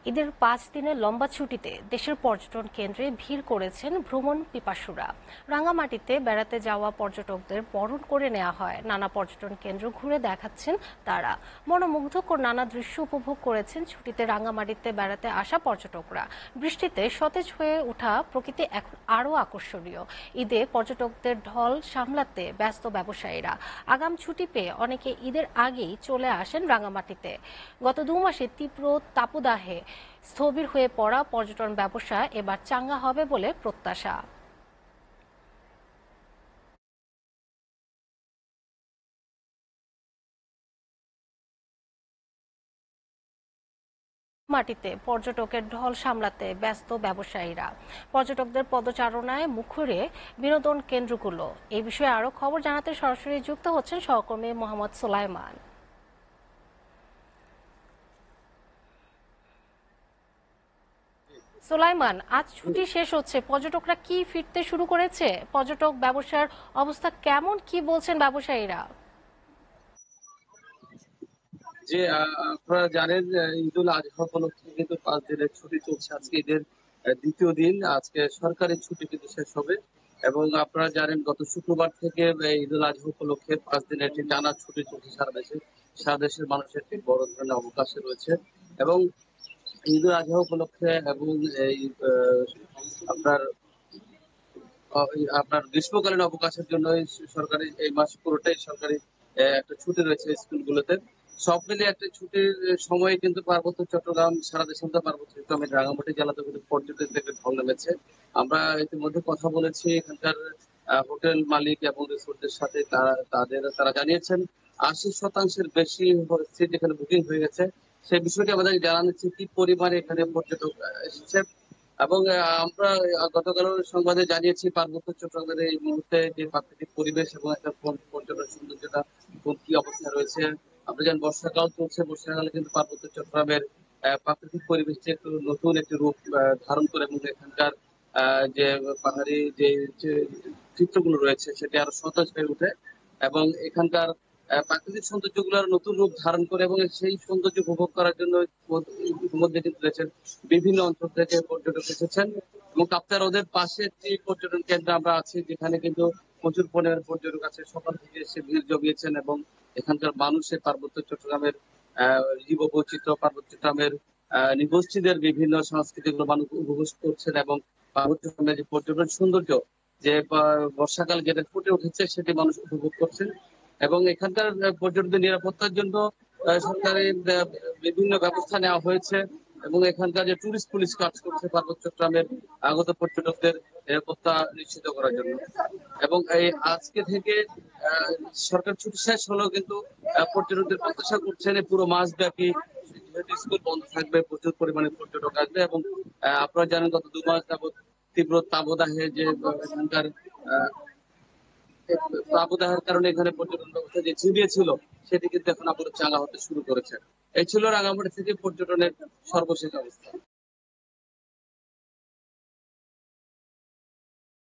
ঈদের 5 দিনের লম্বা ছুটিতে দেশের পর্যটন কেন্দ্রে ভিড় করেছেন ভ্রমণ পিপাসুরা। রাঙামাটিতে বেড়াতে যাওয়া পর্যটকদের বরণ করে নেওয়া হয়, নানা পর্যটন কেন্দ্র ঘুরে দেখাচ্ছেন তারা। মনোমুগ্ধকর নানা দৃশ্য উপভোগ করেছেন ছুটিতে রাঙামাটিতে বেড়াতে আসা পর্যটকরা। বৃষ্টিতে সতেজ হয়ে ওঠা প্রকৃতি এখন আরও আকর্ষণীয়। ঈদে পর্যটকদের ঢল সামলাতে ব্যস্ত ব্যবসায়ীরা। আগাম ছুটি পেয়ে অনেকে ঈদের আগেই চলে আসেন রাঙামাটিতে। গত 2 মাসে তীব্র তাপদাহে স্থবির হয়ে পড়া পর্যটন ব্যবসা এবার চাঙ্গা হবে বলে প্রত্যাশা। মাটিতে পর্যটকের ঢল সামলাতে ব্যস্ত ব্যবসায়ীরা। পর্যটকদের পদচারণায় মুখরে বিনোদন কেন্দ্রগুলো। এই বিষয়ে আরো খবর জানাতে সরাসরি যুক্ত হচ্ছেন সহকর্মী মোহাম্মদ সোলাইমান। সোলাইমান, আজ ছুটি শেষ হচ্ছে, পর্যটকরা কি ফিরতে শুরু করেছে? পর্যটক ব্যবসার অবস্থা কেমন, কি বলছেন ব্যবসায়ীরা? যে আপনারা জানেন ঈদুল আজহা উপলক্ষে কিন্তু 5 দিনের ছুটি চলছে। আজকে ঈদের দ্বিতীয় দিন। আজকে সরকারি ছুটি কিন্তু শেষ হবে এবং আপনারা জানেন গত শুক্রবার থেকে ঈদুল আজহা উপলক্ষে 5 দিনের একটি টানা ছুটি চলছে সারা দেশে। সারা দেশের মানুষের একটি বড় ধরনের অবকাশে রয়েছে এবং ঈদুল আজহা উপলক্ষে এবং এই আপনার আপনার গ্রীষ্মকালীন অবকাশের জন্য সরকারি এই মাস পুরোটাই সরকারি একটা ছুটি রয়েছে স্কুলগুলোতে। সব মিলিয়ে একটা ছুটির সময়ে কিন্তু পার্বত্য চট্টগ্রাম সারা দেশের মধ্যে পার্বত্য চট্টগ্রামের রাঙামাটি জেলাতে কিন্তু পর্যটকদের একটা ঢল নেমেছে। আমরা ইতিমধ্যে কথা বলেছি এখানকার হোটেল মালিক এবং রিসোর্টদের সাথে। তারা জানিয়েছেন 80% বেশি সিট এখানে বুকিং হয়ে গেছে। সেই বিষয়টি আমাদের জানাচ্ছি কি পরিমাণে এখানে পর্যটক এসেছে এবং আমরা গতকাল সংবাদে জানিয়েছি পার্বত্য চট্টগ্রামের এই মুহূর্তে যে প্রাকৃতিক পরিবেশ এবং একটা পর্যটন সৌন্দর্যতা কোন কি অবস্থায় রয়েছে। আমরা জানি বর্ষাকাল চলছে, বর্ষাকালে কিন্তু পার্বত্য চট্টগ্রামের প্রাকৃতিক পরিবেশটি একটু নতুন একটি রূপ ধারণ করে এবং এখানকার যে পাহাড়ি যে চিত্রগুলো রয়েছে সেটি আরো সতেজ হয়ে ওঠে এবং এখানকার প্রাকৃতিক সৌন্দর্যগুলো আরো নতুন রূপ ধারণ করে এবং সেই সৌন্দর্য উপভোগ করার জন্য ইতিমধ্যে কিন্তু রয়েছেন বিভিন্ন অঞ্চল থেকে পর্যটক এসেছেন এবং কাপ্তাই হ্রদের পাশে একটি পর্যটন কেন্দ্র আমরা আছি যেখানে কিন্তু প্রচুর পরিমাণে পর্যটক আছে, সকাল থেকে এসে ভিড় জমিয়েছেন এবং এখানকার মানুষের পার্বত্য চট্টগ্রামের জীব বৈচিত্র্য, পার্বত্য চট্টগ্রামের নিগোষ্ঠীদের বিভিন্ন সংস্কৃতিগুলো মানুষ উপভোগ করছেন এবং পার্বত্য চট্টগ্রামের যে পর্যটন সৌন্দর্য যে বর্ষাকাল যেটা ফুটে উঠেছে সেটি মানুষ উপভোগ করছেন এবং এখানকার পর্যটকদের নিরাপত্তার জন্য সরকারি বিভিন্ন ব্যবস্থা নেওয়া হয়েছে এবং এখানকার যে টুরিস্ট পুলিশ কাজ করছে পার্বত্য চট্টগ্রামের আগত পর্যটকদের নিরাপত্তা নিশ্চিত করার জন্য এবং এই আজকে থেকে আহ, সরকার ছুটি শেষ হলেও কিন্তু পর্যটকদের প্রত্যাশা করছেন এই পুরো মাস ব্যাপী যেহেতু স্কুল বন্ধ থাকবে প্রচুর পরিমাণে পর্যটক আসবে এবং আপনারা জানেন গত 2 মাস যাবৎ তীব্র তাপদাহে যে এখানকার আহ, তাপদাহের কারণে এখানে পর্যটন ব্যবস্থা যে ছিড়িয়ে ছিল সেটি কিন্তু এখন আবার চাঙা হতে শুরু করেছে। এই ছিল রাঙামাটি থেকে পর্যটনের সর্বশেষ অবস্থা।